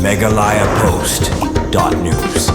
megalayapost.news.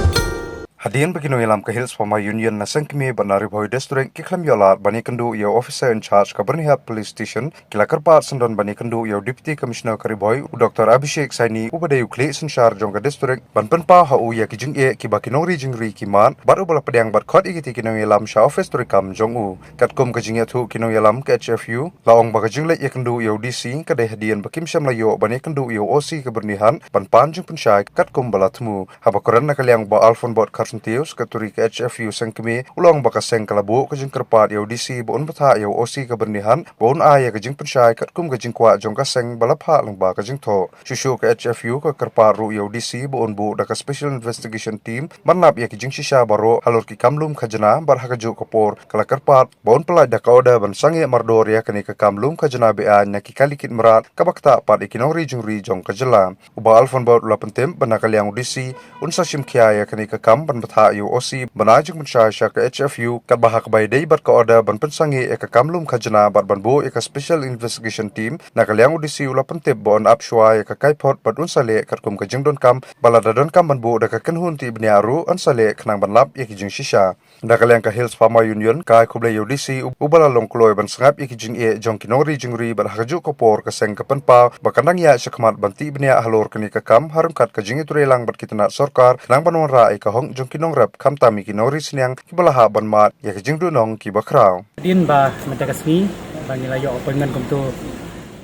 Hadian begino ilam ke Hills Pama Union na sengkimi banari bhoi district kiklam yolat bani kendu yo officer in charge ka Bernihat Police Station kila kerpat sendon bani kendu yo Deputy Commissioner kari bhoi Dr. Abhishek Saini ubade ukli sensyar jongka district ban penpa ha u ya ki jing e ki bakinori jingri ki man baru bola pedang bat khot igiti kino ilam sha office turikam jong u katkum ka jingya thu kino ilam ke HFU laong ba ka jingle ye kendu yo DC ka de hadian bakim syam la yo bani kendu yo OC ka Bernihan ban panjung pensyai katkum balatmu habakoran na kalyang ba alfon bot Tius katuri ke HFU sengkemi ulong baka seng kalabu ke jing kerpat yo DC bon batha yo OC ke Bernihan bon ay ke jing pensyai katkum ke jing kwa jong ka seng balapha lengba ke jing tho shushu ke HFU ke kerpat ru yo DC bon bu da ka special investigation team manap ye ke jing shisha baro halur ki kamlum khajana bar hakaju kopor kala kerpat bon pelai da ka oda ban sange mardor ya kani ke kamlum khajana be a nya ki kalikit merat kabakta pat ikinori jingri jong ka jela uba alfon bot lapentem banakalyang DC unsa simkhia ya kani ke kam batha yo OC banajing mensyasya ke HFU kat bahak bai dei bat ka order ban pensangi e ka kamlum khajana bat banbu e ka special investigation team na kalyang udisi ula pentep bon apshwa e ka kaipot bat unsale katkum ka jingdon kam balada don kam banbu da ka kenhun ti bniaru ansale khnang banlap e ki jing shisha na kalyang ka Hills Farmer Union ka kuble yo DC ubala longkloi ban sangap e ki jing e jong kinori jingri ban haju kopor ka seng ka penpa bakandang ya sakmat banti bnia halor kani ka kam harum kat ka jingi turelang bat kitna sarkar nang banora e ka hong kinong rap kam tami kinori sinyang kibalaha ban mat ya ke jingdu nong ki bakrau din ba matagasmi bangila yo appointment kumtu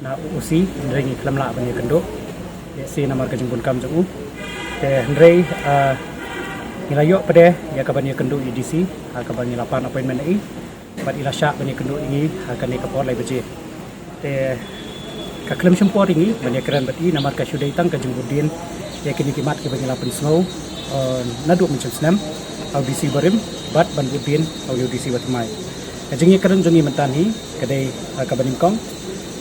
na usi ndrengi klamla bani kendo ya si namar ka jingbun kam jangu te ndrei ngilayo pade ya ka bani kendo EDC ha ka bani lapan appointment ai bat ila syak bani kendo ini ha ka ne ka por lai beje te ka klem syempor ini bani keren bat i namar ka syudai tang ka jingbudin ya kini kimat ki bani lapan snow naduk macam senam audisi barim bat ban budin audisi batmai ajingi keren jongi mentani kedai kabaning kong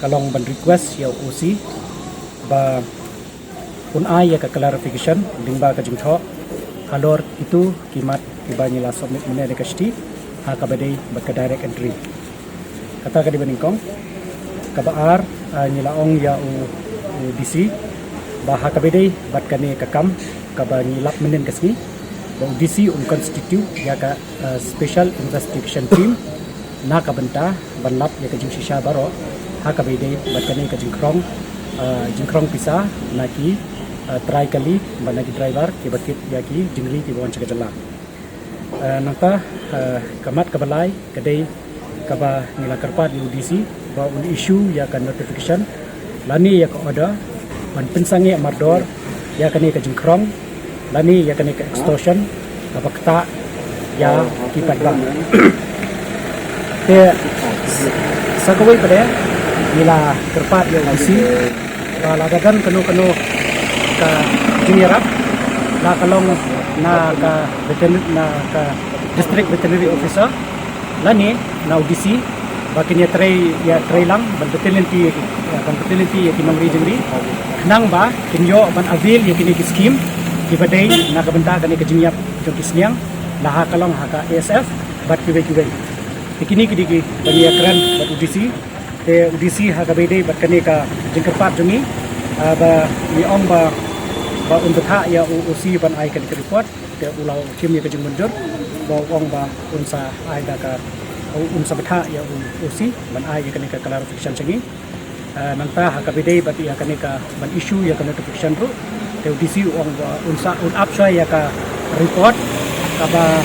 kalong ban request ya OC ba un ai ya ka clarification dingba ka jingtho kalor itu kimat kibani la submit mene de kasti ha ka badai bat ka direct entry kata ka di baning kong kabaar nilaong ya DC ba ha ka badai bat kane ka kam kabani lap menen kasni ba DC constitute ya ka special investigation team na ka banta ban lap ya ka jing shisha baro ha ka bede bakane ka jingkrong pisa na ki try kali ban ki driver ki bakit ya ki jingri ki bon chaka jala nata kamat kabalai kadai kaba nila karpat di DC ba un issue ya ka notification lani ya ka order ban pensange mardor ya kane ka jingkrong lani ya kane ka extortion abakta ya kipat bang te sakawai pada ila kerpat ya usi la dagan kanu ka junior na kalong na ka veterinary na ka district veterinary officer lani na UDC bakin ya tray lang ban veterinary ya kinong region nang ba kinyo ban avail ya kini scheme kibadai na kabenta kani kajinyap jong kisnyang laha kalong haka ASF bat kibai tikini kidigi bani akran bat UDC te UDC haka bedai bat kani ka jingkerpat jongi ba ni ong ba unta ya OC ban ai kan report te ulau kim ya kajing munjur ba ong ba unsa ai da ka unsa betha ya OC ban ai ya kani ka clarification changi nanta haka bedai bat ya kani ka ban issue ya kan notification ru UDC unsa apsya ya ka report kaba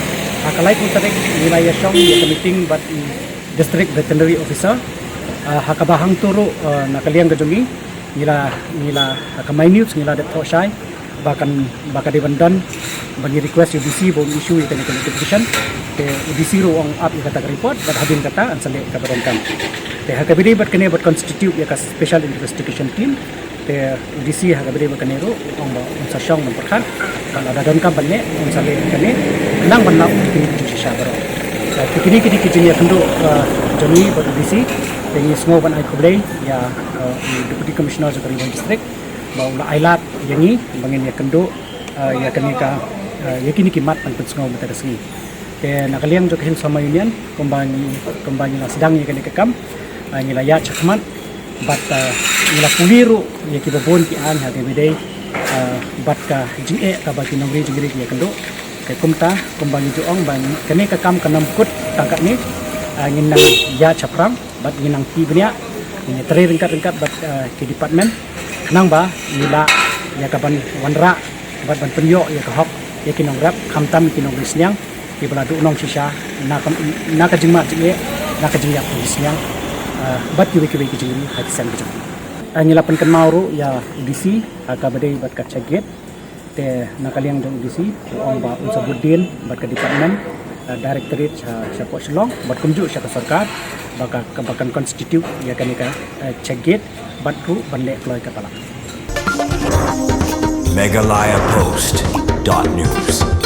akalai pun tarik wilayah syong ya meeting bat district veterinary officer hakabahang turu nakaliang gajongi nila ka minutes nila det thosai bahkan di bandan bagi request UDC bon issue ya kan notification te UDC ro ang up ya kata report bat habin kata ansale ka baronkan te hakabidi bat kene bat constitute ya ka special investigation team te UDC haga bede bakanero ong ba unsa syong memperkan kalau ada don kampanye unsa le kane nang banla kini shisha baro kini kijinya kendo joni ba UDC tengi semua ban ai kublai ya Deputy Commissioner Zakari District ba ula ailat yangi bangin ya kendo ya kani ka ya kini kimat pan pensengo matagasni te nakaliang jo Hills Farmer Union kumbani na sedang ya kani kam nila ya chakman but nila puliru ya kibabon ki an ha bede bat ka GA ka bagi nomri jigri ya kendo ke kumta kumbangi juong ban kene ka kam kanam kut tangkat ni nginang ya chaprang bat nginang ti bnia ini teri ringkat bat ke department nang ba nila ya ka ban wanra bat ban penyo ya ka hok ya kinong rap khamtam kinong risnyang di beladu nong sisa na ka jingma jige na ka jingyak risnyang bat kiwe kijingri hatisan kijingri ngilapan kan mauru ya UDC ka badai bat ka caget te nakaliang jong UDC ong ba unsa budin bat ka department directorate sa po Shillong bat kumju sa sarkar baka kabakan constitute ya kanika caget bat ru bande kloy ka pala Meghalaya Post.news